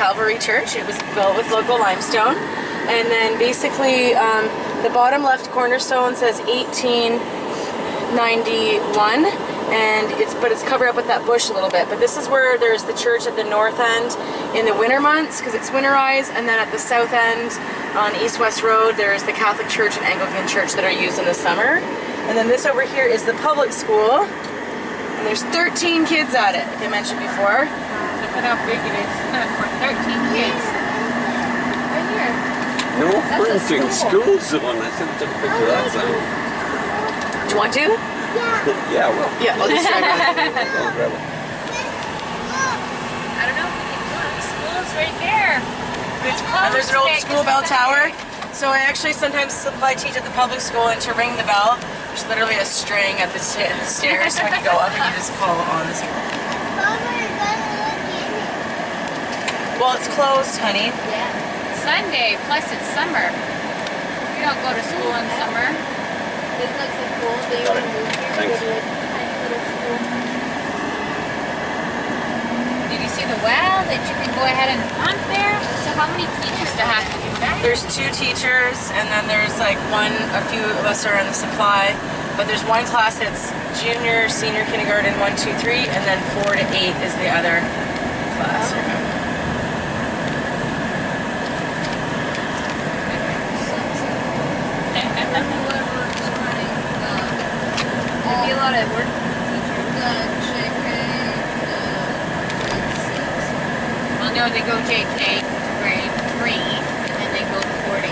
Calvary Church. It was built with local limestone. And then basically the bottom left cornerstone says 1891, and it's covered up with that bush a little bit. But this is where there's the church at the north end in the winter months because it's winterized, and then at the south end on East-West Road there's the Catholic Church and Anglican Church that are used in the summer. And then this over here is the public school, and there's 13 kids at it, like I mentioned before. Look at how big it is for 13 kids. Right here. No, printing school zone. I sent a picture of that zone. Do you want to? Yeah, well. Yeah, I'll just try to. I don't know if we can do it. The school's right there. It's closed. And there's an old school bell tower. So I actually sometimes teach at the public school, and to ring the bell, there's literally a string at the stairs when you go up and you just pull on this. Well, it's closed, honey. Yeah. Sunday, plus it's summer. We don't go to school in summer. Isn't that so cool? They want to move here. Thanks. Go to a tiny little school. Did you see the well that you can go ahead and hunt there? So how many teachers do have to do that? There's 2 teachers, and then there's like a few of us are in the supply. But there's one class that's junior, senior kindergarten, 1, 2, 3, and then 4 to 8 is the other class. There'd be a lot of work JK, grade 6. Well, no, they go JK to grade 3, and then they go 4 to 8.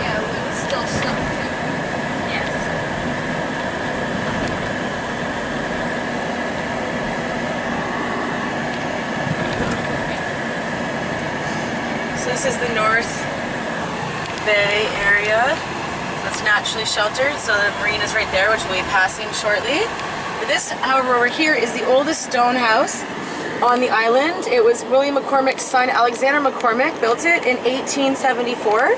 Yeah, but still something. Yes. So this is the North Bay area that's naturally sheltered. So the marina is right there, which we'll be passing shortly. But this, however, over here is the oldest stone house on the island. It was William McCormick's son, Alexander McCormick, built it in 1874.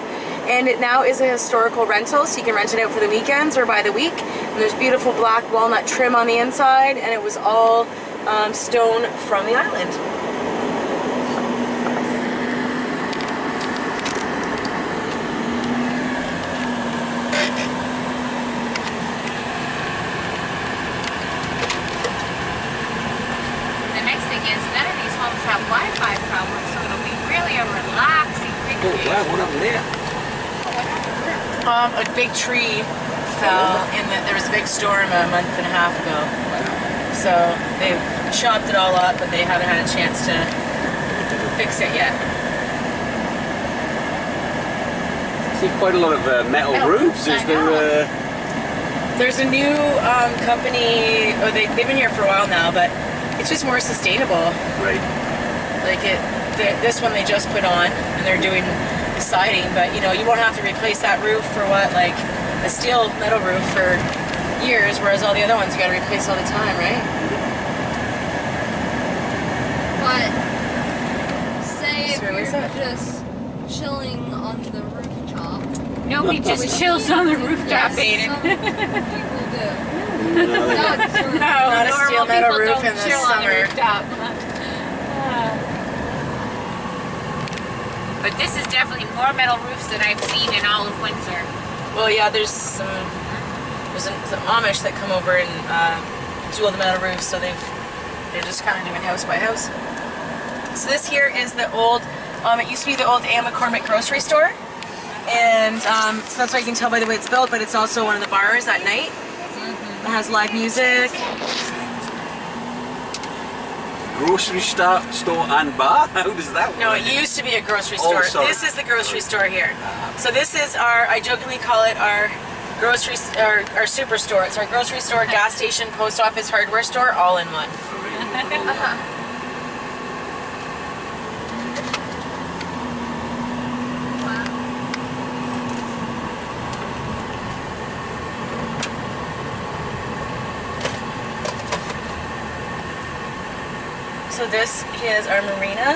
And it now is a historical rental, so you can rent it out for the weekends or by the week. And there's beautiful black walnut trim on the inside, and it was all stone from the island. The next thing is none of these homes have Wi-Fi problems, so it'll be really a relaxing Oh, picnic. wow, what up there? A big tree fell there was a big storm a month and a half ago. So they've chopped it all up, but they haven't had a chance to fix it yet. I see quite a lot of metal roofs. Is there? There's a new company, they've been here for a while now, but it's just more sustainable. Right. Like this one they just put on, and they're doing the siding, but you know, you won't have to replace that roof for what, like a steel metal roof for years, whereas all the other ones you gotta replace all the time, right? But say if So you're is it? just chilling on the rooftop. Nobody just chills on the rooftop, Yes, Aiden. some people do. No, Dogs are- Not a normal steel metal people roof don't in the chill on the summer. rooftop. But this is definitely more metal roofs than I've seen in all of Windsor. Well, yeah, there's some Amish that come over and do all the metal roofs, so they're just kind of doing house by house. So this here is the old, it used to be the old A. McCormick grocery store, and so that's why you can tell by the way it's built, but it's also one of the bars at night. It has live music. grocery store and bar? How does that work? No, it used to be a grocery store. sorry. This is the grocery store here. So this is I jokingly call it our grocery, our superstore. It's our grocery store, gas station, post office, hardware store, all in one. So this is our marina.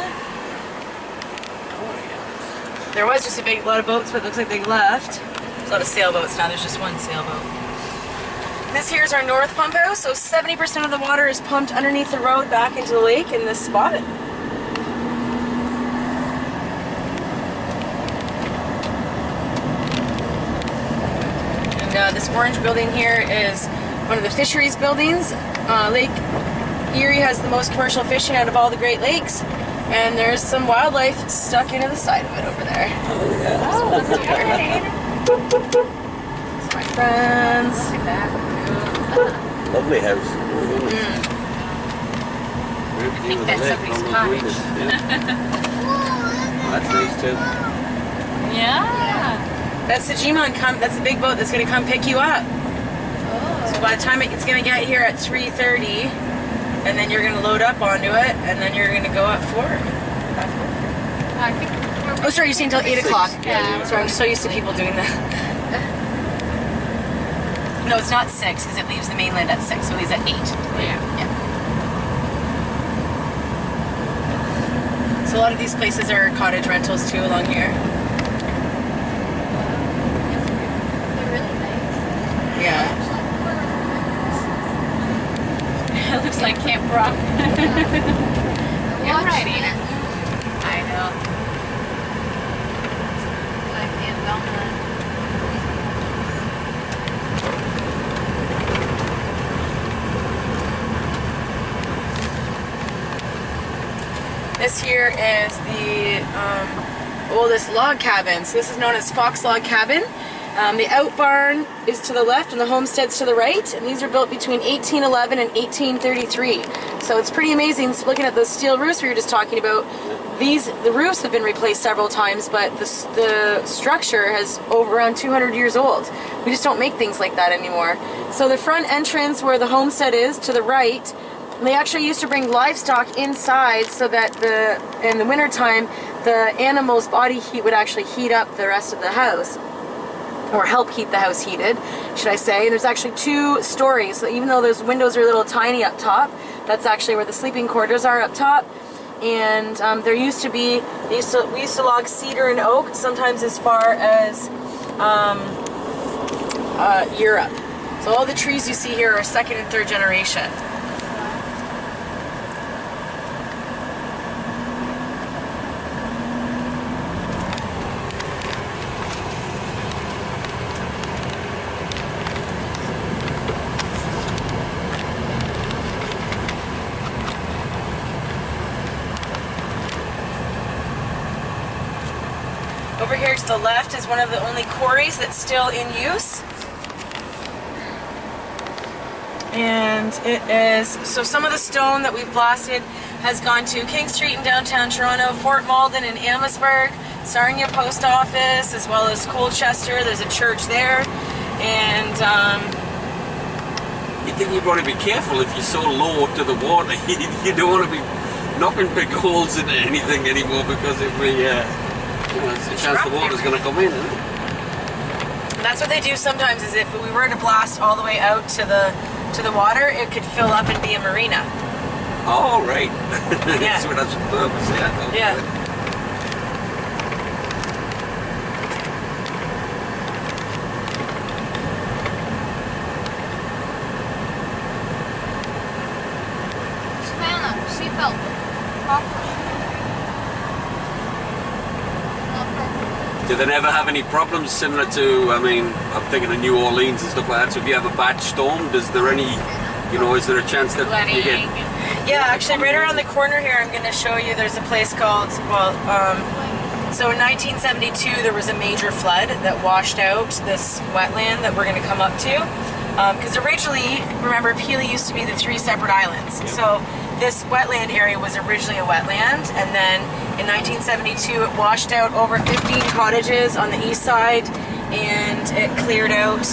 There was just a lot of boats, but it looks like they left. There's a lot of sailboats now. There's just one sailboat. This here is our north pump house, so 70% of the water is pumped underneath the road back into the lake in this spot. And this orange building here is one of the fisheries buildings. Lake Erie has the most commercial fishing out of all the Great Lakes, and there's some wildlife stuck into the side of it over there. Oh, yeah. Oh, that's good. That's my friends. Look at that. Lovely house. I think that's somebody's cottage. That's nice too. Yeah. That's the G-Mon, that's the big boat that's going to come pick you up. So by the time it's going to get here at 3:30, and then you're going to load up onto it, and then you're going to go at 4. I think Oh, sorry, you're saying until 8 o'clock. Yeah. Sorry, I'm so used to people doing that. No, it's not 6, because it leaves the mainland at 6, so it leaves at 8. Yeah. So a lot of these places are cottage rentals too along here. They're really nice. Yeah. It looks like Camp Rock. You're right, Ina. I know. Like in Belmont. This here is the oldest log cabin. So this is known as Fox Log Cabin. The out barn is to the left and the homestead's to the right, and these are built between 1811 and 1833. So it's pretty amazing. So looking at those steel roofs we were just talking about, the roofs have been replaced several times, but the structure is around 200 years old. We just don't make things like that anymore. So the front entrance where the homestead is to the right, they actually used to bring livestock inside so that in the wintertime the animal's body heat would actually heat up the rest of the house, or help keep the house heated, should I say. There's actually 2 stories, so even though those windows are a little tiny up top, that's actually where the sleeping quarters are up top. And there used to be, we used to log cedar and oak, sometimes as far as Europe. So all the trees you see here are 2nd and 3rd generation. Over here to the left is one of the only quarries that's still in use. And it is, so some of the stone that we've blasted has gone to King Street in downtown Toronto, Fort Malden in Amherstburg, Sarnia Post Office, as well as Colchester. There's a church there. And You think you'd want to be careful if you're so low to the water. You don't want to be knocking big holes into anything anymore, because if we, there's a chance the water's going to come in, isn't it? And that's what they do sometimes, is if we were to blast all the way out to the water, it could fill up and be a marina. Oh, right. Yeah. So that's the purpose, yeah. Okay. Yeah. Savannah, seatbelt. Do they never have any problems similar to, I mean, I'm thinking of New Orleans and stuff like that, so if you have a bad storm, is there any, is there a chance that you get... Yeah, actually right around the corner here I'm going to show you, there's a place called, so in 1972 there was a major flood that washed out this wetland that we're going to come up to. Because originally, remember, Peely used to be the 3 separate islands. Yep. So this wetland area was originally a wetland, and then in 1972 it washed out over 15 cottages on the east side, and it cleared out,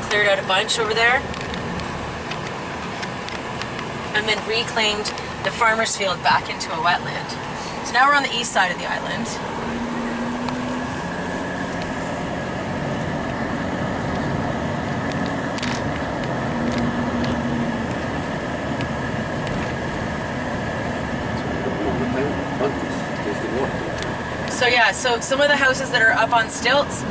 cleared out a bunch over there, and then reclaimed the farmer's field back into a wetland. So now we're on the east side of the island. So yeah, so some of the houses that are up on stilts,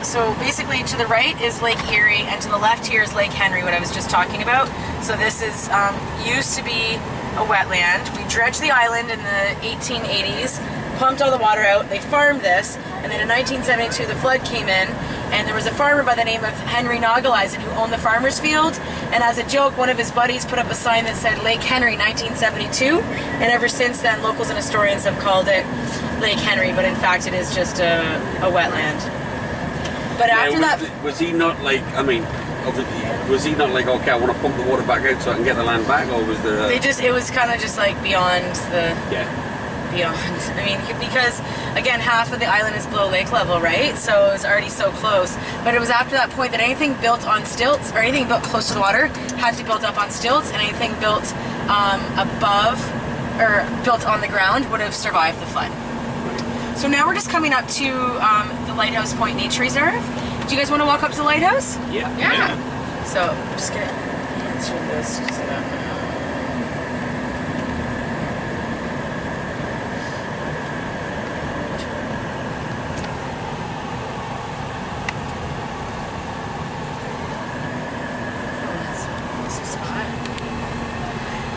So basically to the right is Lake Erie, and to the left here is Lake Henry, what I was just talking about. So this is used to be a wetland. We dredged the island in the 1880s, pumped all the water out, they farmed this, and then in 1972 the flood came in, and there was a farmer by the name of Henry Nogaleisen who owned the farmer's field, and as a joke one of his buddies put up a sign that said Lake Henry 1972, and ever since then locals and historians have called it Lake Henry, but in fact it is just a wetland. But after that... Was he not like, I mean, was he not like, okay, I want to pump the water back out so I can get the land back, or was there... it was kind of just like beyond the... Yeah. Beyond. I mean, because again, half of the island is below lake level, right? So it was already so close. But it was after that point that anything built on stilts, or anything built close to the water, had to be built up on stilts, and anything built above, or built on the ground, would have survived the flood. So now we're just coming up to the Lighthouse Point Nature Reserve. Do you guys want to walk up to the lighthouse? Yeah. Yeah. So I'm just gonna answer this. Just so that-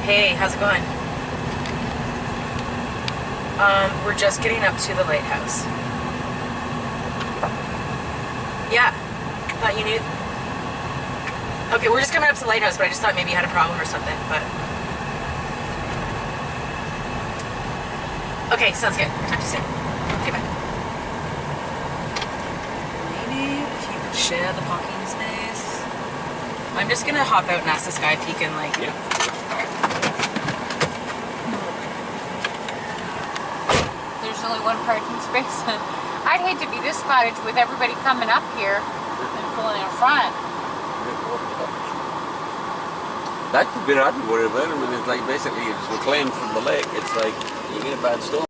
Hey, how's it going? We're just getting up to the lighthouse. Yeah, thought you knew. Okay, we're just coming up to the lighthouse, but I just thought maybe you had a problem or something, but. Okay, sounds good. Talk to you soon. Okay, bye. Maybe if you could share the parking space. I'm just gonna hop out and ask this guy if he can, like. Yeah. There's only one parking space. I'd hate to be this cottage with everybody coming up here and pulling in front. That's a bit odd, worry about. I mean, it's like basically it's reclaimed from the lake. It's like you get a bad storm.